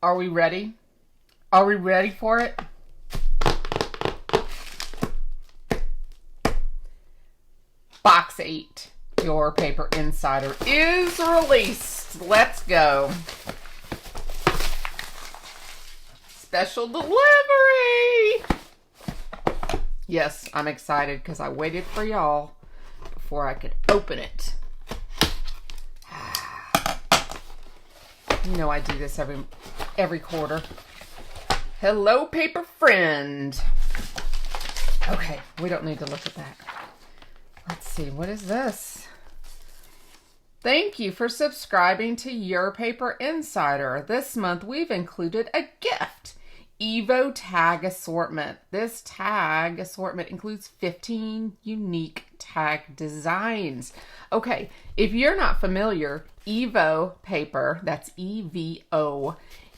Are we ready? Are we ready for it? Box 8, Your Paper Insider, is released. Let's go. Special delivery. Yes, I'm excited because I waited for y'all before I could open it. You know I do this every quarter. Hello, paper friend. Okay, we don't need to look at that. Let's see, what is this? Thank you for subscribing to Your Paper Insider. This month we've included a gift. Evo tag assortment. This tag assortment includes 15 unique tag designs. Okay, if you're not familiar, Evo paper, that's EVO,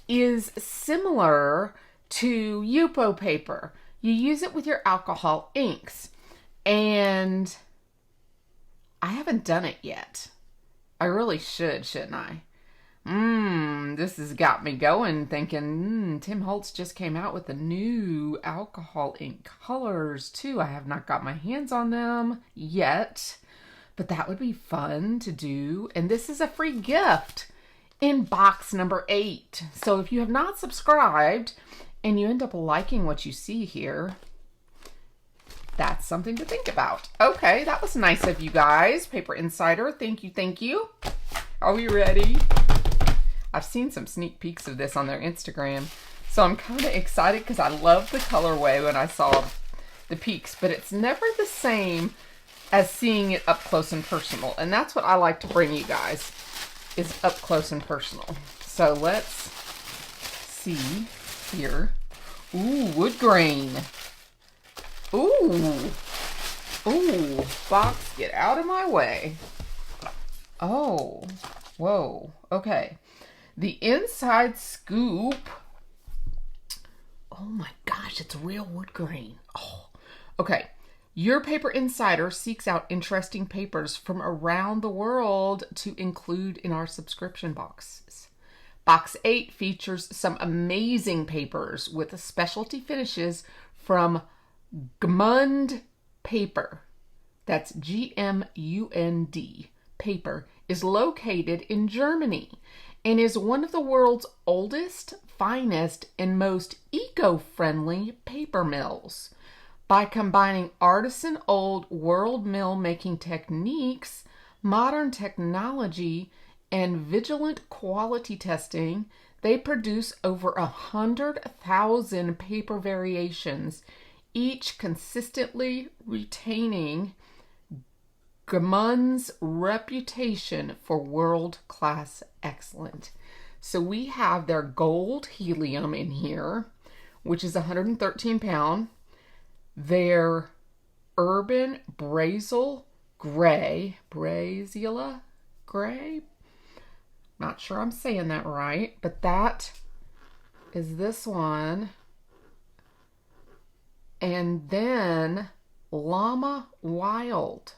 is similar to Yupo paper. You use it with your alcohol inks. And I haven't done it yet. I really should, shouldn't I? This has got me going thinking, Tim Holtz just came out with the new alcohol ink colors too. I have not got my hands on them yet, but that would be fun to do. And this is a free gift in box number 8. So if you have not subscribed and you end up liking what you see here, that's something to think about. Okay, that was nice of you guys. Paper Insider, thank you, thank you. Are we ready? I've seen some sneak peeks of this on their Instagram, so I'm kind of excited because I love the colorway when I saw the peeks, but it's never the same as seeing it up close and personal, and that's what I like to bring you guys, is up close and personal. So let's see here. Ooh, wood grain. Ooh. Ooh, box, get out of my way. Oh, whoa, okay. The inside scoop. Oh my gosh, it's real wood grain. Oh, okay. Your Paper Insider seeks out interesting papers from around the world to include in our subscription boxes. Box 8 features some amazing papers with specialty finishes from Gmund Paper. That's G-M-U-N-D. Paper is located in Germany and is one of the world's oldest, finest, and most eco-friendly paper mills. By combining artisan old world mill making techniques, modern technology, and vigilant quality testing, they produce over 100,000 paper variations, each consistently retaining Gmund's reputation for world-class excellence. So we have their gold helium in here, which is 113 pound. Their urban Brazil gray, Brazila gray. Not sure I'm saying that right, but that is this one. And then Llama Wild.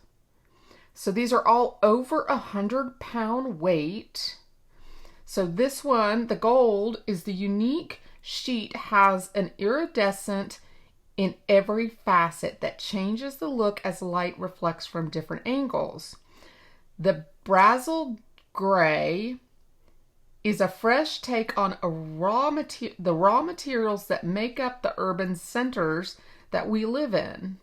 So these are all over 100-pound weight. So this one, the gold, is the unique sheet, has an iridescent in every facet that changes the look as light reflects from different angles. The Brazil Gray is a fresh take on the raw materials that make up the urban centers that we live in.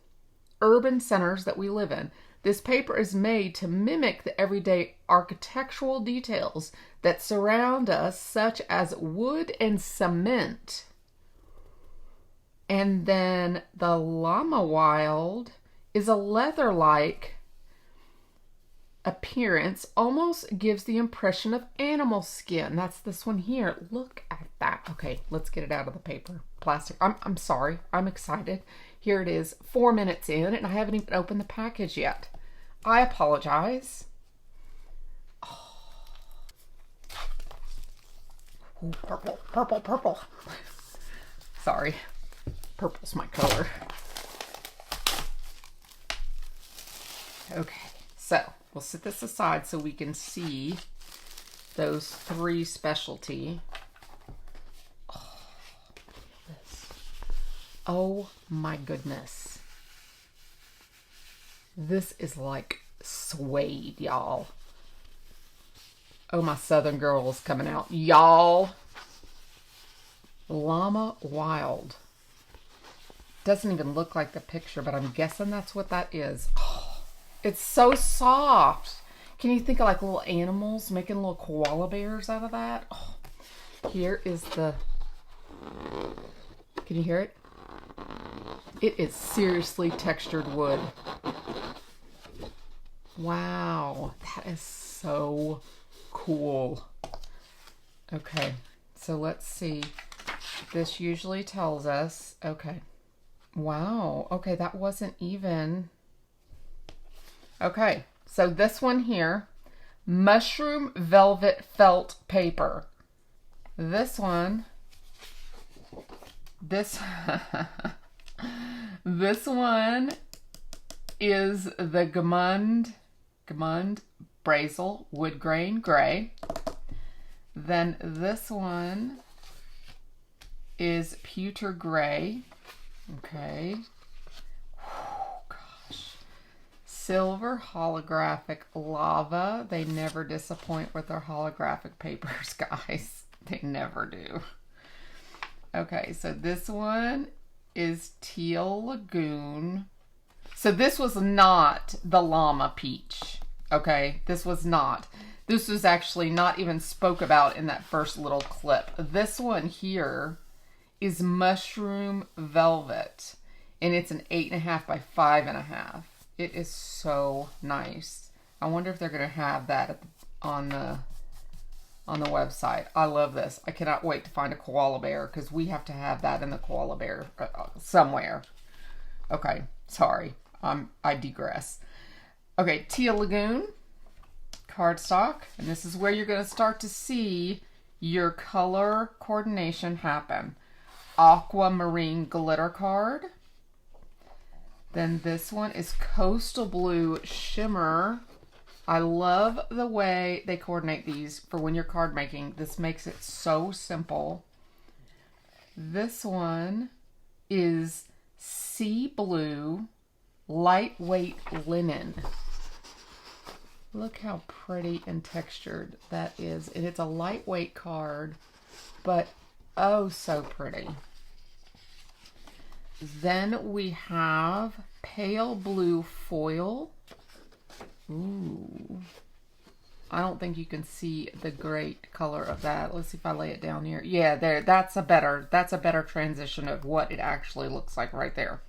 This paper is made to mimic the everyday architectural details that surround us, such as wood and cement. And then the Llama Wild is a leather-like appearance, almost gives the impression of animal skin. That's this one here. Look at that. Okay, let's get it out of the paper. Plastic. I'm sorry. I'm excited. Here it is, 4 minutes in, and I haven't even opened the package yet. I apologize. Oh. Ooh, purple, purple, purple. Sorry. Purple's my color. Okay, so we'll set this aside so we can see those 3 specialty Oh my goodness. This is like suede, y'all. Oh, my Southern girl is coming out. Y'all. Llama Wild. Doesn't even look like the picture, but I'm guessing that's what that is. Oh, it's so soft. Can you think of like little animals making little koala bears out of that? Oh, here is the... Can you hear it? It is seriously textured wood. Wow, that is so cool. Okay, so let's see. This usually tells us, okay. Wow, okay, that wasn't even. Okay, so this one here, mushroom velvet felt paper. This one, this one is the Gamund Brazel Wood Grain Gray. Then this one is Pewter Gray. Okay. Whew, gosh. Silver Holographic Lava. They never disappoint with their holographic papers, guys. They never do. Okay, so this one is Teal Lagoon. So this was not the Llama Peach. Okay, this was not. This was actually not even spoke about in that first little clip. This one here is Mushroom Velvet, and it's an 8.5 by 5.5. It is so nice. I wonder if they're gonna have that on the website. I love this. I cannot wait to find a koala bear because we have to have that in the koala bear somewhere. Okay, sorry, I digress. Okay, Teal Lagoon cardstock, and this is where you're going to start to see your color coordination happen. Aquamarine glitter card. Then this one is Coastal Blue Shimmer. I love the way they coordinate these for when you're card making. This makes it so simple. This one is Sea Blue Lightweight Linen. Look how pretty and textured that is. And it's a lightweight card, but oh so pretty. Then we have Pale Blue Foil. Ooh. I don't think you can see the great color of that. Let's see if I lay it down here. Yeah, there. That's a better transition of what it actually looks like right there.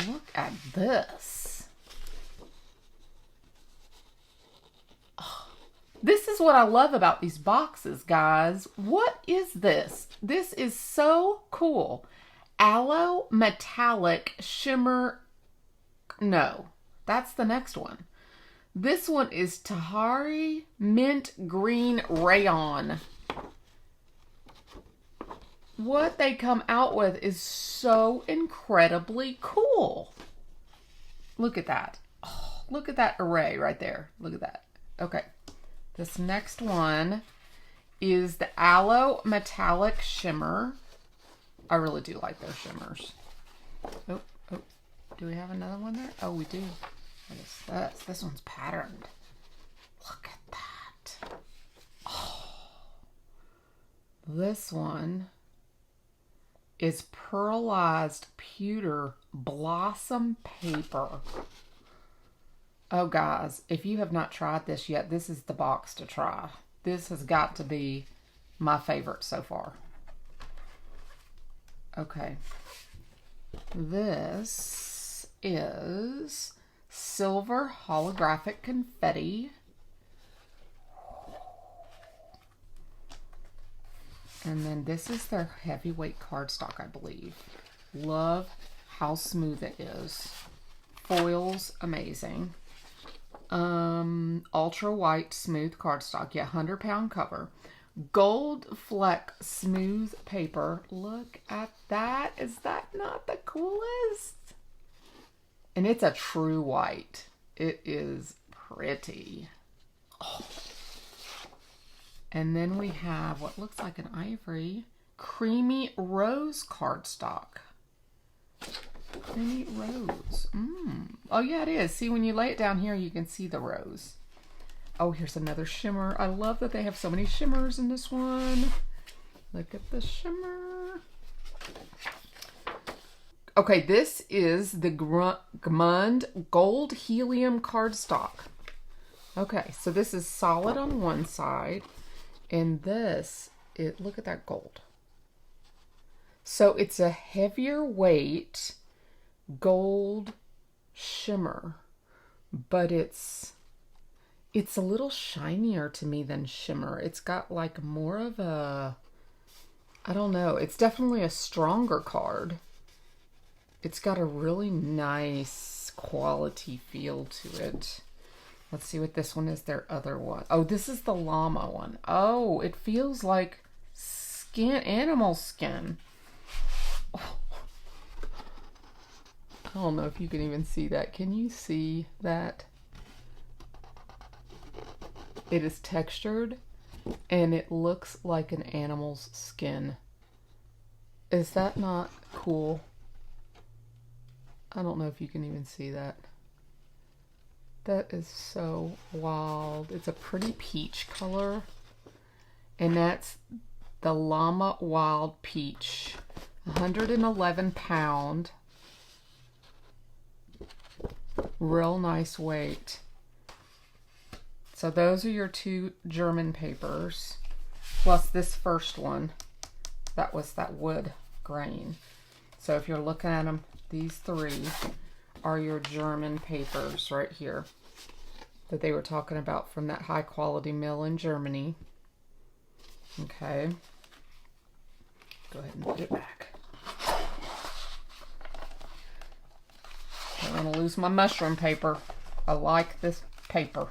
Look at this. Oh, this is what I love about these boxes, guys. What is this? This is so cool. Aloe Metallic Shimmer. No, that's the next one. This one is Tahari Mint Green Rayon. What they come out with is so incredibly cool. Look at that. Oh, look at that array right there. Look at that. Okay. This next one is the Aloe Metallic Shimmer. I really do like their shimmers. Oh, do we have another one there? Oh, we do. What is this? This one's patterned. Look at that. Oh. This one is Pearlized Pewter Blossom Paper. Oh, guys, if you have not tried this yet, this is the box to try. This has got to be my favorite so far. Okay. This is Silver Holographic Confetti. And then this is their heavyweight cardstock, I believe. Love how smooth it is. Foil's amazing. Ultra white smooth cardstock. Yeah, 100-pound cover. Gold Fleck smooth paper. Look at that. Is that not the coolest? And it's a true white. It is pretty. Oh. And then we have what looks like an ivory creamy rose cardstock. They need rose. Oh yeah, it is. See, when you lay it down here, you can see the rose. Oh, here's another shimmer. I love that they have so many shimmers in this one. Look at the shimmer. Okay, this is the Gmund Gold Helium cardstock. Okay, so this is solid on one side, and this, look at that gold. So it's a heavier weight gold shimmer, but it's a little shinier to me than shimmer. It's got like more of a, I don't know, it's definitely a stronger card. It's got a really nice quality feel to it. Let's see what this one is, their other one. Oh, this is the llama one. Oh, it feels like skin, animal skin. Oh. I don't know if you can even see that. Can you see that? It is textured and it looks like an animal's skin. Is that not cool? I don't know if you can even see that. That is so wild. It's a pretty peach color. And that's the Llama Wild Peach. 111 pound. Real nice weight. So those are your two German papers. Plus this first one. That was that wood grain. So if you're looking at them, these three are your German papers right here that they were talking about from that high quality mill in Germany. Okay. Go ahead and put it back. I don't want to lose my mushroom paper. I like this paper.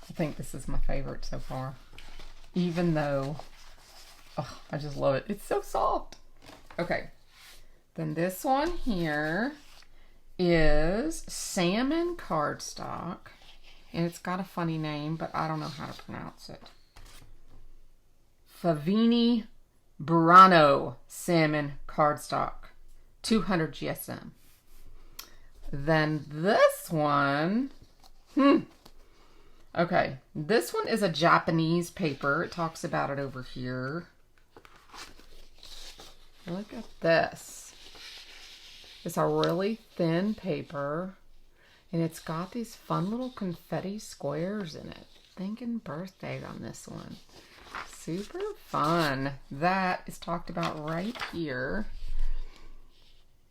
I think this is my favorite so far. Even though, oh, I just love it. It's so soft. Okay. Then this one here is salmon cardstock. And it's got a funny name, but I don't know how to pronounce it. Favini Burano salmon cardstock. 200 GSM. Then this one, okay, this one is a Japanese paper. It talks about it over here. Look at this. It's a really thin paper, and it's got these fun little confetti squares in it. Thinking birthday on this one. Super fun. That is talked about right here.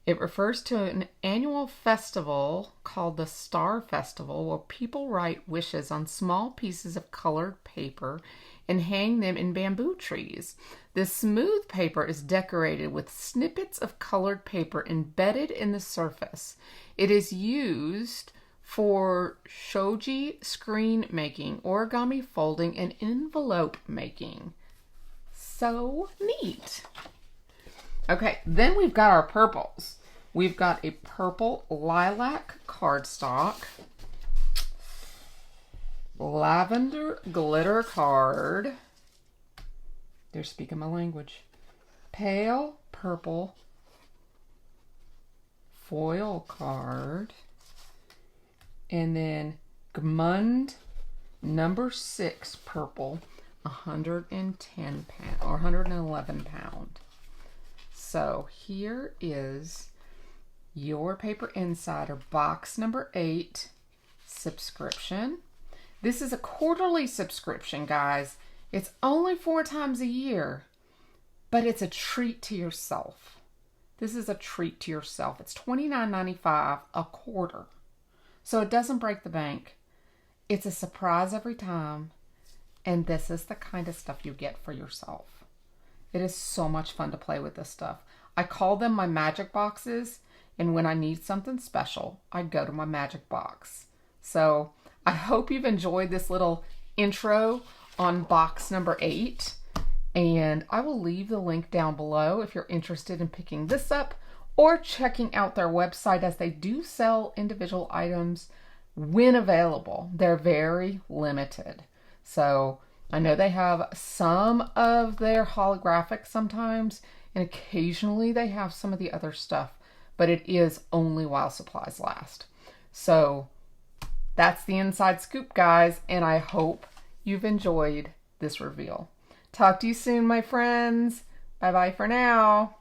It refers to an annual festival called the Star Festival where people write wishes on small pieces of colored paper and hang them in bamboo trees. This smooth paper is decorated with snippets of colored paper embedded in the surface. It is used for shoji screen making, origami folding, and envelope making. So neat. Okay, then we've got our purples. We've got a purple lilac cardstock, lavender glitter card. They're speaking my language. Pale purple foil card. And then Gmund number 6 purple, 110 pound or 111 pound. So here is your Paper Insider box number 8 subscription. This is a quarterly subscription, guys. It's only 4 times a year, but it's a treat to yourself. This is a treat to yourself. It's $29.95 a quarter. So it doesn't break the bank. It's a surprise every time. And this is the kind of stuff you get for yourself. It is so much fun to play with this stuff. I call them my magic boxes. And when I need something special, I go to my magic box. So I hope you've enjoyed this little intro on box number 8. And I will leave the link down below if you're interested in picking this up or checking out their website, as they do sell individual items when available. They're very limited. So I know they have some of their holographic sometimes and occasionally they have some of the other stuff, but it is only while supplies last. So that's the inside scoop, guys, and I hope you've enjoyed this reveal. Talk to you soon, my friends. Bye-bye for now.